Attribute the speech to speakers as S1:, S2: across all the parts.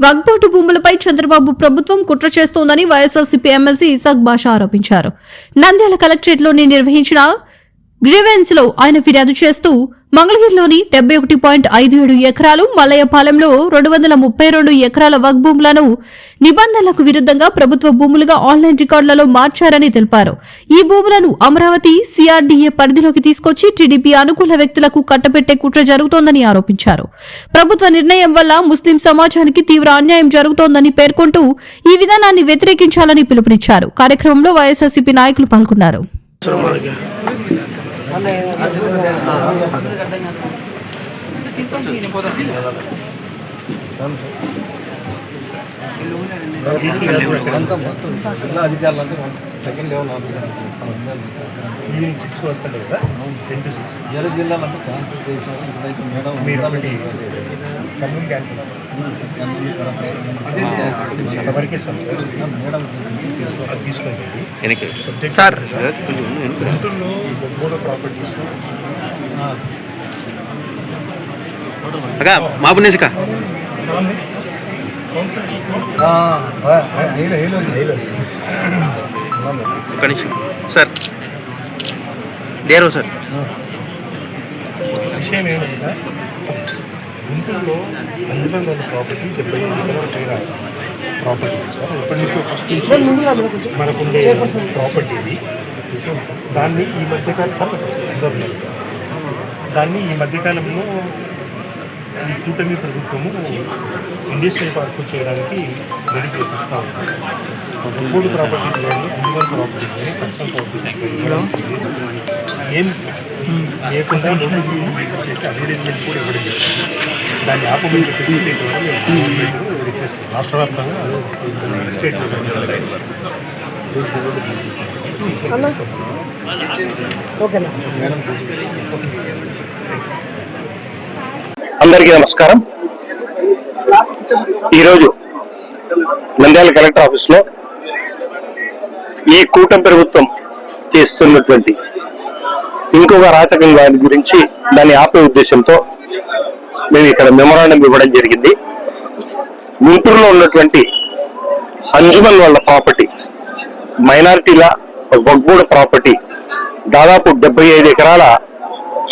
S1: వక్బోర్డు భూములపై చంద్రబాబు ప్రభుత్వం కుట్ర చేస్తోందని వైఎస్ఆర్సీపీ ఎమ్మెల్సీ ఇసాక్ బాషా ఆరోపించారు. నంద్యాల కలెక్టరేట్లోని నిర్వహించిన గ్రీవెన్స్ లో ఆయన ఫిర్యాదు చేస్తూ మంగళగిరిలోని 71.57 ఎకరాలు, మల్లయ్యపాలెంలో 232 ఎకరాల వక్ భూములను నిబంధనలకు విరుద్దంగా ప్రభుత్వ భూములుగా ఆన్లైన్ రికార్డులలో మార్చారని తెలిపారు. ఈ భూములను అమరావతి సిఆర్డీఏ పరిధిలోకి తీసుకొచ్చి టీడీపీ అనుకూల వ్యక్తులకు కట్టబెట్టే కుట్ర జరుగుతోందని ఆరోపించారు. ప్రభుత్వ నిర్ణయం వల్ల ముస్లిం సమాజానికి తీవ్ర అన్యాయం జరుగుతోందని పేర్కొంటూ ఈ విధానాన్ని వ్యతిరేకించాలని పిలుపునిచ్చారు. కార్యక్రమంలో వైఎస్ఆర్సీపీ నాయకులు పాల్గొన్నారు.
S2: సెకండ్ లెవెల్ ఈవినింగ్ 6 వరకు అంటే కదా 10 to 6 వేరే జిల్లాలంతా క్యాన్సిల్ చేసినారు. ఇప్పుడైతే మేడం మీరు ఒకటి కర్నూలు క్యాన్సిల్ వరకే సార్ మేడం తీసుకోండి సార్. గుంటూరులో మూడో ప్రాపర్టీస్
S3: మాబునేసిక సార్ లేరు సార్.
S2: విషయం ఏమిటి సార్, గుంటూరులో అందులో ప్రాపర్టీ 75 ఎకరాల పైన ప్రాపర్టీ సార్. ఎప్పటి నుంచో ఫస్ట్ నుంచి మనకుండే ప్రాపర్టీ ఇది. దాన్ని ఈ మధ్యకాలంలో ఈ కూటమి ప్రభుత్వము ఇండస్ట్రియల్ పార్కు చేయడానికి రెడీ చేసి ఇస్తూ ఉంటారు. మూడు ప్రాపర్టీస్ కానీ, అందువల్ల ప్రాపర్టీస్ కానీ, పర్సనల్ ప్రాపర్టీస్ ఏం లేకుండా చేసి అడ్వర్టైజ్మెంట్ కూడా ఇవ్వడం జరిగింది. దాన్ని ఆపమని చెప్పేసి రిక్వెస్ట్ రాష్ట్ర వ్యాప్తంగా స్టేట్
S3: అందరికీ నమస్కారం. ఈరోజు నంద్యాల కలెక్టర్ ఆఫీస్లో ఈ కూటమి ప్రభుత్వం చేస్తున్నటువంటి ఇంకొక అరాచకం దాని గురించి దాన్ని ఆపే ఉద్దేశంతో మేము ఇక్కడ మెమోరాండం ఇవ్వడం జరిగింది. గుంటూరులో ఉన్నటువంటి అంజుమన్ వాళ్ళ ప్రాపర్టీ, మైనారిటీల వక్బోర్డు ప్రాపర్టీ, దాదాపు 75 ఎకరాల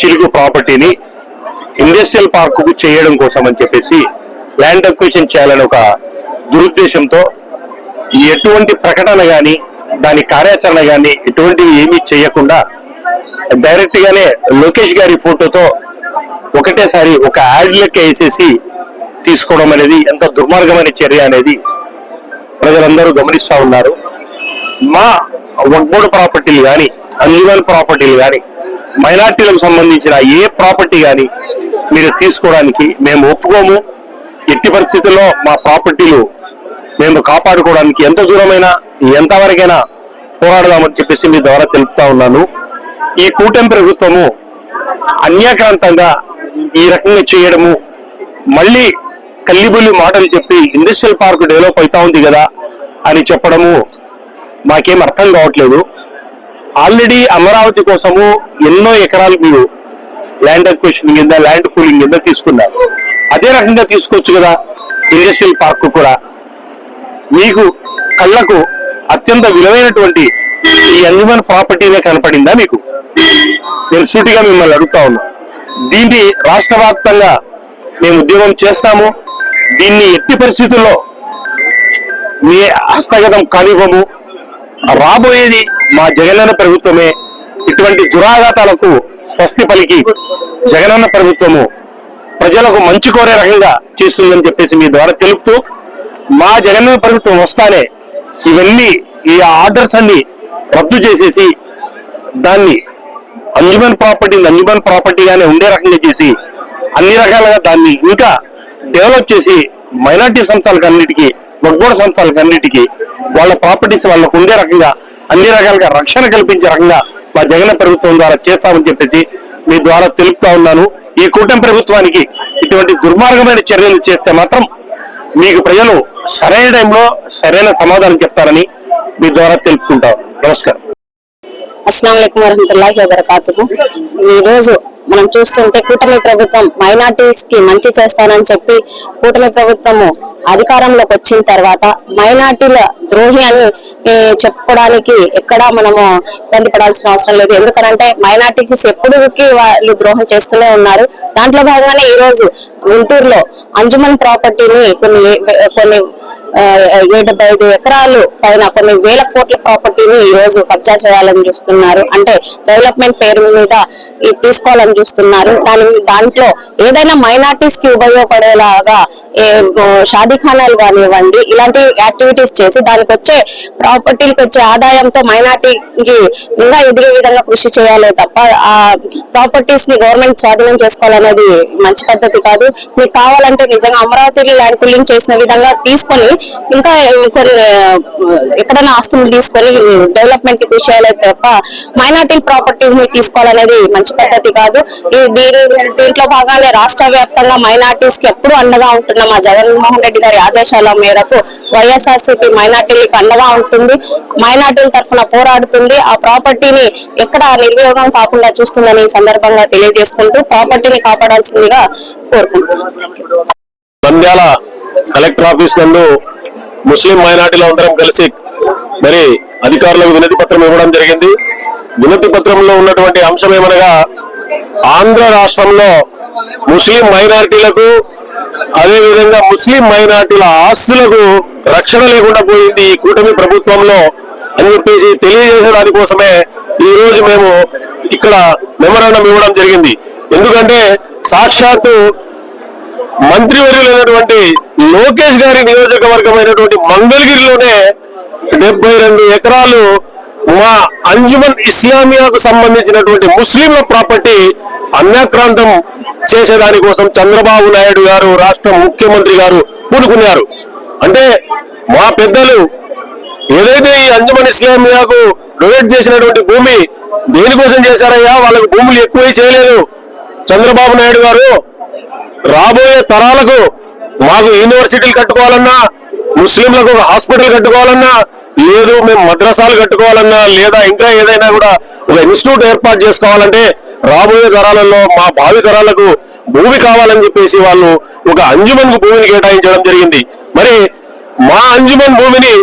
S3: చిలుకు ప్రాపర్టీని ఇండస్ట్రియల్ పార్కు చేయడం కోసం అని చెప్పేసి ల్యాండ్ అక్విజిషన్ చేయాలని ఒక దురుద్దేశంతో ఎటువంటి ప్రకటన గాని, దాని కార్యాచరణ గాని ఎటువంటివి ఏమీ చేయకుండా డైరెక్ట్ గానే లోకేష్ గారి ఫోటోతో ఒకటేసారి ఒక యాడ్ లెక్క వేసేసి తీసుకోవడం అనేది ఎంత దుర్మార్గమైన చర్య అనేది ప్రజలందరూ గమనిస్తా ఉన్నారు. మా వక్బోర్డు ప్రాపర్టీలు కానీ, అంజుమన్ ప్రాపర్టీలు కానీ, మైనార్టీలకు సంబంధించిన ఏ ప్రాపర్టీ కానీ మీరు తీసుకోవడానికి మేము ఒప్పుకోము. ఎట్టి పరిస్థితుల్లో మా ప్రాపర్టీలు మేము కాపాడుకోవడానికి ఎంత దూరమైనా ఎంతవరకైనా పోరాడదామని చెప్పేసి మీ ద్వారా తెలుపుతా ఉన్నాను. ఈ కూటమి ప్రభుత్వము అన్యాక్రాంతంగా ఈ రకంగా చేయడము, మళ్ళీ కల్లిబుల్లి మాటలు చెప్పి ఇండస్ట్రియల్ పార్క్ డెవలప్ అవుతా ఉంది కదా అని చెప్పడము మాకేం అర్థం కావట్లేదు. ఆల్రెడీ అమరావతి కోసము ఎన్నో ఎకరాలు మీరు ల్యాండ్ అక్విజిషన్ కింద, ల్యాండ్ పూలింగ్ కింద తీసుకున్నారు. అదే రకంగా తీసుకోవచ్చు కదా ఇండస్ట్రియల్ పార్క్ కూడా. మీకు కళ్ళకు అత్యంత విలువైనటువంటి ఈ అంజుమన్ ప్రాపర్టీనే కనపడిందా మీకు? నేను సూటిగా మిమ్మల్ని అడుగుతా ఉన్నా. దీన్ని రాష్ట్ర వ్యాప్తంగా మేము ఉద్యమం చేస్తాము. దీన్ని ఎట్టి పరిస్థితుల్లో మీ హస్తగతం కానివ్వము. రాబోయేది మా జగనన్న ప్రభుత్వమే. ఇటువంటి దురాఘాతాలకు స్వస్తి పలికి జగనన్న ప్రభుత్వము ప్రజలకు మంచి కోరే రకంగా చేస్తుందని చెప్పేసి మీ ద్వారా తెలుపుతూ, మా జగనన్న ప్రభుత్వం వస్తానే ఇవన్నీ ఈ ఆర్డర్స్ అన్ని రద్దు చేసేసి దాన్ని అంజుమన్ ప్రాపర్టీగానే ఉండే రకంగా చేసి అన్ని రకాలుగా దాన్ని ఇంకా డెవలప్ చేసి మైనార్టీ సంస్థలకు అన్నిటికీ, వక్బోర్డు సంస్థలకు అన్నిటికీ వాళ్ళ ప్రాపర్టీస్ వాళ్ళకు ఉండే రకంగా అన్ని రకాలుగా రక్షణ కల్పించే రకంగా మా జగన్ ప్రభుత్వం ద్వారా చేస్తామని చెప్పేసి మీ ద్వారా తెలుపుతా ఉన్నాను. ఈ కూటమి ప్రభుత్వానికి ఇటువంటి దుర్మార్గమైన చర్యలు చేస్తే మాత్రం మీకు ప్రజలు సరైన టైంలో సరైన సమాధానం చెప్తారని మీ ద్వారా తెలుపుకుంటాం. నమస్కారం.
S4: అస్సలాము అలైకుం వరహమతుల్లాహి వబరకాతుహు. ఈ రోజు మనం చూస్తుంటే కూటమి ప్రభుత్వం మైనార్టీస్ కి మంచి చేస్తానని చెప్పి కూటమి ప్రభుత్వము అధికారంలోకి వచ్చిన తర్వాత మైనార్టీల ద్రోహి అని చెప్పుకోవడానికి ఎక్కడా మనము ఇబ్బంది పడాల్సిన అవసరం లేదు. ఎందుకంటే మైనార్టీస్ ఎప్పటికీ వాళ్ళు ద్రోహం చేస్తూనే ఉన్నారు. దాంట్లో భాగంగానే ఈ రోజు గుంటూరులో అంజుమన్ ప్రాపర్టీని కొన్ని 75 ఎకరాలు పైన కొన్ని వేల కోట్ల ప్రాపర్టీని ఈ రోజు కబ్జా చేయాలని చూస్తున్నారు. అంటే డెవలప్మెంట్ పేరు మీద తీసుకోవాలని చూస్తున్నారు. దాంట్లో ఏదైనా మైనార్టీస్ కి ఉపయోగపడేలాగా షాదీఖానాలు కానివ్వండి, ఇలాంటి యాక్టివిటీస్ చేసి దానికి వచ్చే ప్రాపర్టీలకు వచ్చే ఆదాయంతో మైనార్టీకి ఇంకా ఎదిగే విధంగా కృషి చేయాలి తప్ప ఆ ప్రాపర్టీస్ ని గవర్నమెంట్ స్వాధీనం చేసుకోవాలనేది మంచి పద్ధతి కాదు. మీకు కావాలంటే నిజంగా అమరావతిలో ల్యాండ్ పుల్లింగ్ చేసిన విధంగా తీసుకొని ఇంకా కొన్ని ఎక్కడైనా ఆస్తులు తీసుకొని డెవలప్మెంట్ కి కృషి చేయాలి తప్ప మైనార్టీ ప్రాపర్టీస్ ని తీసుకోవాలనేది మంచి పద్ధతి కాదు. దీంట్లో భాగానే రాష్ట్ర వ్యాప్తంగా మైనార్టీస్ కి ఎప్పుడు అండగా ఉంటున్న మా జగన్మోహన్ రెడ్డి గారి ఆదేశాల మేరకు వైఎస్ఆర్సీపీ మైనార్టీలకు అండగా ఉంటుంది, మైనార్టీల తరఫున పోరాడుతుంది. ఆ ప్రాపర్టీని ఎక్కడ నిర్వియోగం కాకుండా చూస్తుందని ఈ సందర్భంగా తెలియజేసుకుంటూ ప్రాపర్టీని కాపాడాల్సిందిగా కోరుకుంటున్నాను.
S3: నంద్యాల కలెక్టర్ ఆఫీస్ నందు ముస్లిం మైనార్టీలు అందరం కలిసి మరి అధికారులకు వినతి పత్రం ఇవ్వడం జరిగింది. వినతి పత్రంలో ఉన్నటువంటి అంశం ఏమనగా ఆంధ్ర రాష్ట్రంలో ముస్లిం మైనార్టీలకు అదేవిధంగా ముస్లిం మైనార్టీల ఆస్తులకు రక్షణ లేకుండా పోయింది ఈ కూటమి ప్రభుత్వంలో అని చెప్పేసి తెలియజేసే దానికోసమే ఈ రోజు మేము ఇక్కడ మెమరాండం ఇవ్వడం జరిగింది. ఎందుకంటే సాక్షాత్తు మంత్రివర్యులైనటువంటి లోకేష్ గారి నియోజకవర్గమైనటువంటి మంగళగిరిలోనే 72 ఎకరాలు మా అంజుమన్ ఇస్లామియాకు సంబంధించినటువంటి ముస్లింల ప్రాపర్టీ అన్యాక్రాంతం చేసేదానికోసం చంద్రబాబు నాయుడు గారు రాష్ట్ర ముఖ్యమంత్రి గారు పూనుకున్నారు. అంటే మా పెద్దలు ఏదైతే ఈ అంజుమన్ ఇస్లామియాకు డొనేట్ చేసినటువంటి భూమి దేనికోసం చేశారయ్యా? వాళ్ళకు భూములు ఎక్కువ చేయలేదు. చంద్రబాబు నాయుడు గారు రాబోయే తరాలకు మాకు యూనివర్సిటీలు కట్టుకోవాలన్నా, ముస్లింలకు ఒక హాస్పిటల్ కట్టుకోవాలన్నా, లేదు మేము మద్రసాలు కట్టుకోవాలన్నా, లేదా ఇంకా ఏదైనా కూడా ఒక ఇన్స్టిట్యూట్ ఏర్పాటు చేసుకోవాలంటే రాబోయే తరాలలో మా భావి తరాలకు భూమి కావాలని చెప్పేసి వాళ్ళు ఒక అంజుమన్ భూమిని కేటాయించడం జరిగింది. మరి మా అంజుమన్ భూమిని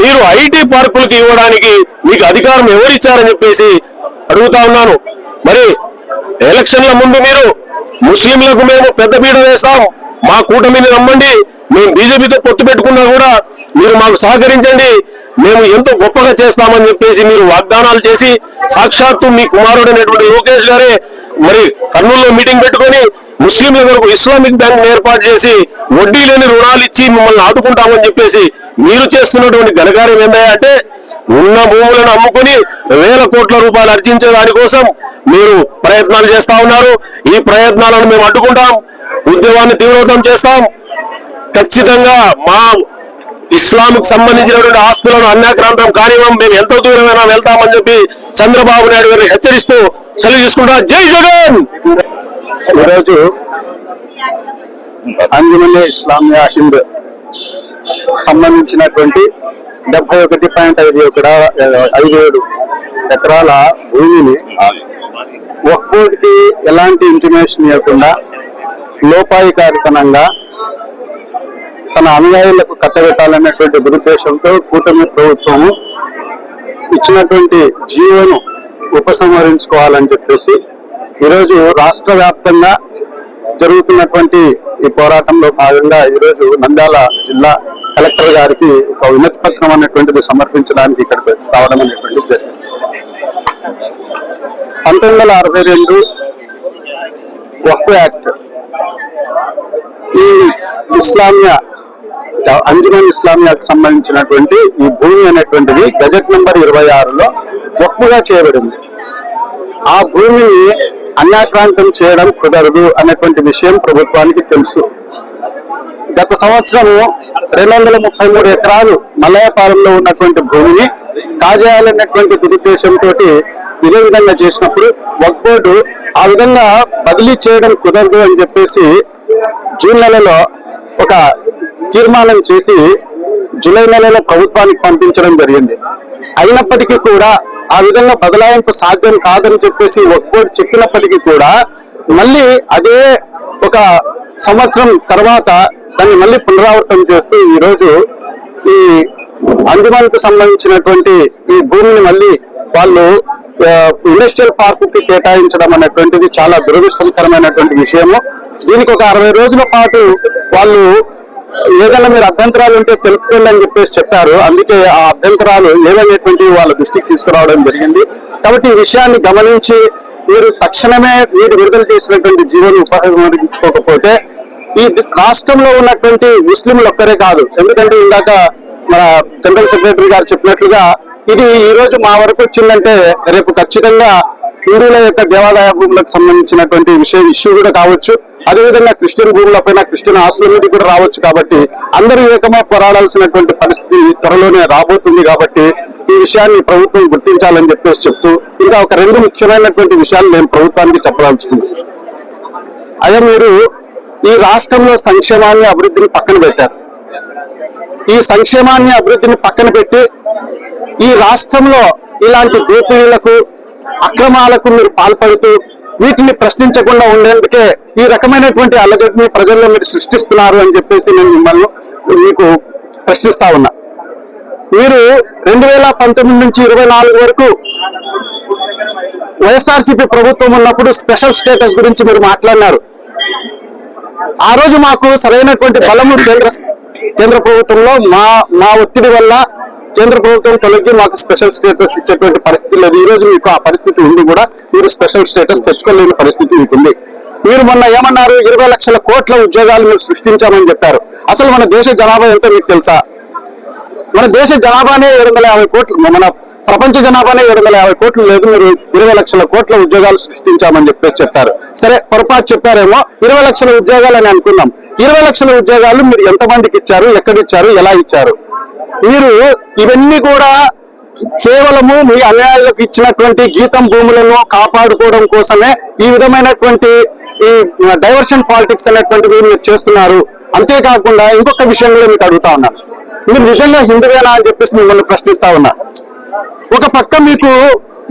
S3: మీరు ఐటీ పార్కులకు ఇవ్వడానికి మీకు అధికారం ఎవరిచ్చారని చెప్పేసి అడుగుతా ఉన్నాను. మరి ఎలక్షన్ల ముందు మీరు ముస్లింలకు మేము పెద్దపీట వేస్తాం, మా కూటమిని నమ్మండి, మేము బీజేపీతో పొత్తు పెట్టుకున్నా కూడా మీరు మాకు సహకరించండి, మేము ఎంతో గొప్పగా చేస్తామని చెప్పేసి మీరు వాగ్దానాలు చేసి సాక్షాత్తు మీ కుమారుడైనటువంటి లోకేష్ గారే మరి కర్నూలులో మీటింగ్ పెట్టుకొని ముస్లింల వరకు ఇస్లామిక్ బ్యాంక్ ఏర్పాటు చేసి వడ్డీ లేని రుణాలు ఇచ్చి మిమ్మల్ని ఆదుకుంటామని చెప్పేసి మీరు చేస్తున్నటువంటి ఘనకార్యం ఏంటంటే ఉన్న భూములను అమ్ముకుని వేల కోట్ల రూపాయలు అర్జించే దానికోసం మీరు ప్రయత్నాలు చేస్తా ఉన్నారు. ఈ ప్రయత్నాలను మేము అడ్డుకుంటాం, ఉద్యమాన్ని తీవ్రతరం చేస్తాం. ఖచ్చితంగా మా ఇస్లాంకు సంబంధించినటువంటి ఆస్తులను అన్యాక్రాంతం కానివ్వం, మేము ఎంతో దూరమైనా వెళ్తామని చెప్పి చంద్రబాబు నాయుడు గారిని హెచ్చరిస్తూ సెలవు తీసుకుంటా. జై జగన్.
S5: ఈరోజు అంజుమన్ ఇస్లామియా హింద్ సంబంధించినటువంటి 71.57 ఎకరాల భూమిని వక్ఫ్ బోర్డుకి ఎలాంటి ఇంటిమేషన్ ఇవ్వకుండా లోపాయికారితనంగా తన అనుయాయులకు కట్టబెట్టాలనేటువంటి దురుద్దేశంతో కూటమి ప్రభుత్వము ఇచ్చినటువంటి జీవోను ఉపసంహరించుకోవాలని చెప్పేసి ఈరోజు రాష్ట్ర వ్యాప్తంగా జరుగుతున్నటువంటి ఈ పోరాటంలో భాగంగా ఈరోజు నంద్యాల జిల్లా కలెక్టర్ గారికి ఒక వినతి పత్రం అనేటువంటిది సమర్పించడానికి ఇక్కడికి రావడం అనేటువంటిది జరిగింది. 1962 వక్ఫ్ యాక్ట్ ఈ ఇస్లామియా అంజుమన్ ఇస్లామియాకు సంబంధించినటువంటి ఈ భూమి అనేటువంటిది గజెట్ నెంబర్ 26లో వక్ఫ్గా చేయబడింది. ఆ భూమిని అన్యాక్రాంతం చేయడం కుదరదు అనేటువంటి విషయం ప్రభుత్వానికి తెలుసు. గత సంవత్సరము 233 ఎకరాలు మలయపాలెంలో ఉన్నటువంటి భూమిని కాజేయాలనేటువంటి దురుద్దేశంతో ఇదే విధంగా చేసినప్పుడు వక్ఫ్ బోర్డు ఆ విధంగా బదిలీ చేయడం కుదరదు అని చెప్పేసి జూన్ నెలలో ఒక తీర్మానం చేసి జూలై నెలలో ప్రభుత్వానికి పంపించడం జరిగింది. అయినప్పటికీ కూడా ఆ విధంగా బదలాయింపు సాధ్యం కాదని చెప్పేసి వక్ఫ్ బోర్డు చెప్పినప్పటికీ కూడా మళ్ళీ అదే ఒక సంవత్సరం తర్వాత దాన్ని మళ్ళీ పునరావృతం చేస్తూ ఈ రోజు ఈ అంజుమన్కు సంబంధించినటువంటి ఈ భూమిని మళ్ళీ వాళ్ళు ఇండస్ట్రియల్ పార్క్ కి కేటాయించడం అనేటువంటిది చాలా దురదృష్టకరమైనటువంటి విషయము. దీనికి ఒక 60 రోజుల పాటు వాళ్ళు ఏదైనా మీరు అభ్యంతరాలు ఉంటే తెలుపుకోండి అని చెప్పారు. అందుకే ఆ అభ్యంతరాలు ఏవనేటువంటివి వాళ్ళ దృష్టికి తీసుకురావడం జరిగింది. కాబట్టి ఈ విషయాన్ని గమనించి మీరు తక్షణమే మీరు విడుదల చేసినటువంటి జీవోను ఉపసంహరించుకోకపోతే ఈ రాష్ట్రంలో ఉన్నటువంటి ముస్లింలు ఒక్కరే కాదు, ఎందుకంటే ఇందాక మన జనరల్ సెక్రటరీ గారు చెప్పినట్లుగా ఇది ఈ రోజు మా వరకు వచ్చిందంటే రేపు ఖచ్చితంగా హిందువుల యొక్క దేవాదాయ భూములకు సంబంధించినటువంటి ఇష్యూ కూడా కావచ్చు. అదేవిధంగా క్రిస్టియన్ భూములపైన క్రిస్టియన్ ఆస్తుల మీద కూడా రావచ్చు. కాబట్టి అందరూ ఏకమై పోరాడాల్సినటువంటి పరిస్థితి త్వరలోనే రాబోతుంది. కాబట్టి ఈ విషయాన్ని ప్రభుత్వం గుర్తించాలని చెప్తూ ఇంకా ఒక 2 ముఖ్యమైనటువంటి విషయాలు నేను ప్రభుత్వానికి చెప్పదలుచుకున్నాను. అదే మీరు ఈ రాష్ట్రంలో సంక్షేమాన్ని అభివృద్ధిని పక్కన పెట్టారు. ఈ సంక్షేమాన్ని అభివృద్ధిని పక్కన పెట్టి ఈ రాష్ట్రంలో ఇలాంటి దోపిడీలకు అక్రమాలకు మీరు పాల్పడుతూ వీటిని ప్రశ్నించకుండా ఉండేందుకే ఈ రకమైనటువంటి అలజడిని ప్రజల్లో మీరు సృష్టిస్తున్నారు అని చెప్పేసి నేను మిమ్మల్ని మీకు ప్రశ్నిస్తా ఉన్నా. మీరు 2019 నుంచి 24 వరకు వైఎస్ఆర్సీపీ ప్రభుత్వం ఉన్నప్పుడు స్పెషల్ స్టేటస్ గురించి మీరు మాట్లాడినారు. ఆ రోజు మాకు సరైనటువంటి బలము కేంద్ర ప్రభుత్వంలో మా ఒత్తిడి వల్ల కేంద్ర ప్రభుత్వం తొలగి మాకు స్పెషల్ స్టేటస్ ఇచ్చేటువంటి పరిస్థితి లేదు. ఈ రోజు మీకు ఆ పరిస్థితి ఉండి కూడా మీరు స్పెషల్ స్టేటస్ తెచ్చుకోలేని పరిస్థితి మీకుంది. మీరు మొన్న ఏమన్నారు, 20 లక్షల కోట్ల ఉద్యోగాలు మీరు సృష్టించామని చెప్పారు. అసలు మన దేశ జనాభా ఎంతో మీకు తెలుసా? మన దేశ జనాభానే 750 కోట్లు, మన ప్రపంచ జనాభానే 750 కోట్లు లేదు. మీరు 20 లక్షల కోట్ల ఉద్యోగాలు సృష్టించామని చెప్పారు. సరే, పొరపాటు చెప్పారేమో, 20 లక్షల ఉద్యోగాలు అని అనుకుందాం. 20 లక్షల ఉద్యోగాలు మీరు ఎంతమందికి ఇచ్చారు, ఎక్కడిచ్చారు, ఎలా ఇచ్చారు? మీరు ఇవన్నీ కూడా కేవలము మీ అన్యాయాలకు ఇచ్చినటువంటి గీతం భూములను కాపాడుకోవడం కోసమే ఈ విధమైనటువంటి ఈ డైవర్షన్ పాలిటిక్స్ అనేటువంటివి మీరు చేస్తున్నారు. అంతేకాకుండా ఇంకొక విషయం కూడా మీకు అడుగుతా ఉన్నాను, మీరు నిజంగా హిందువేనా అని చెప్పేసి మిమ్మల్ని ప్రశ్నిస్తా ఉన్నా. ఒక పక్క మీకు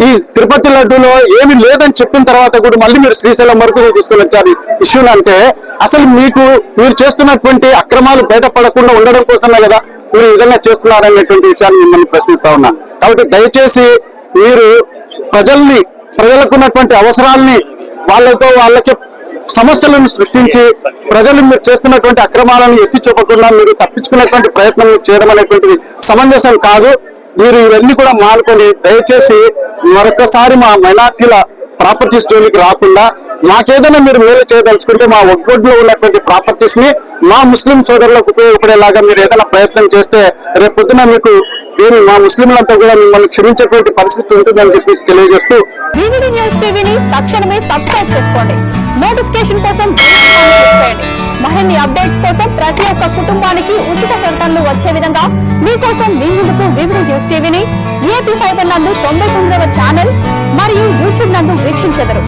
S5: ఈ తిరుపతి లడ్డూలో ఏమి లేదని చెప్పిన తర్వాత కూడా మళ్ళీ మీరు శ్రీశైలం వరకు తీసుకొని వచ్చారు ఇష్యూని. అంటే అసలు మీరు చేస్తున్నటువంటి అక్రమాలు బయటపడకుండా ఉండడం కోసమే కదా మీరు ఈ విధంగా చేస్తున్నారనేటువంటి విషయాన్ని మిమ్మల్ని ప్రశ్నిస్తా ఉన్నా. కాబట్టి దయచేసి మీరు ప్రజలకు ఉన్నటువంటి అవసరాలని వాళ్ళకి సమస్యలను సృష్టించి ప్రజలు మీరు చేస్తున్నటువంటి అక్రమాలను ఎత్తి చూపకుండా మీరు తప్పించుకున్నటువంటి ప్రయత్నం చేయడం అనేటువంటిది సమంజసం కాదు. మీరు ఇవన్నీ కూడా మానుకొని దయచేసి మరొకసారి మా మైనార్టీల ప్రాపర్టీస్ జోలికి రాకుండా మాకేదైనా మీరు మేలు చేయదలుచుకుంటే మా ఒగ్గొడ్లో ఉన్నటువంటి ప్రాపర్టీస్ ని మా ముస్లిం సోదరులకు ఉపయోగపడేలాగా మీరు ఏదైనా ప్రయత్నం చేస్తే రేపు పొద్దున మీకు మా ముస్లింలంతా కూడా మిమ్మల్ని క్షమించేటువంటి పరిస్థితి ఉంటుందని చెప్పేసి తెలియజేస్తూ
S1: వివిడి న్యూస్ టీవీని తక్షణమే సబ్స్క్రైబ్ చేసుకోండి. నోటిఫికేషన్ కోసం మరిన్ని అప్డేట్స్ కోసం ప్రతి ఒక్క కుటుంబానికి ఉచిత ప్రకటనలు వచ్చే విధంగా మీకోసం మీ ముందుకు వివిడి న్యూస్ టీవీని ఏపీ ఫైబర్ నందు 99వ ఛానల్ మరియు యూట్యూబ్ నందు వీక్షించెదరు.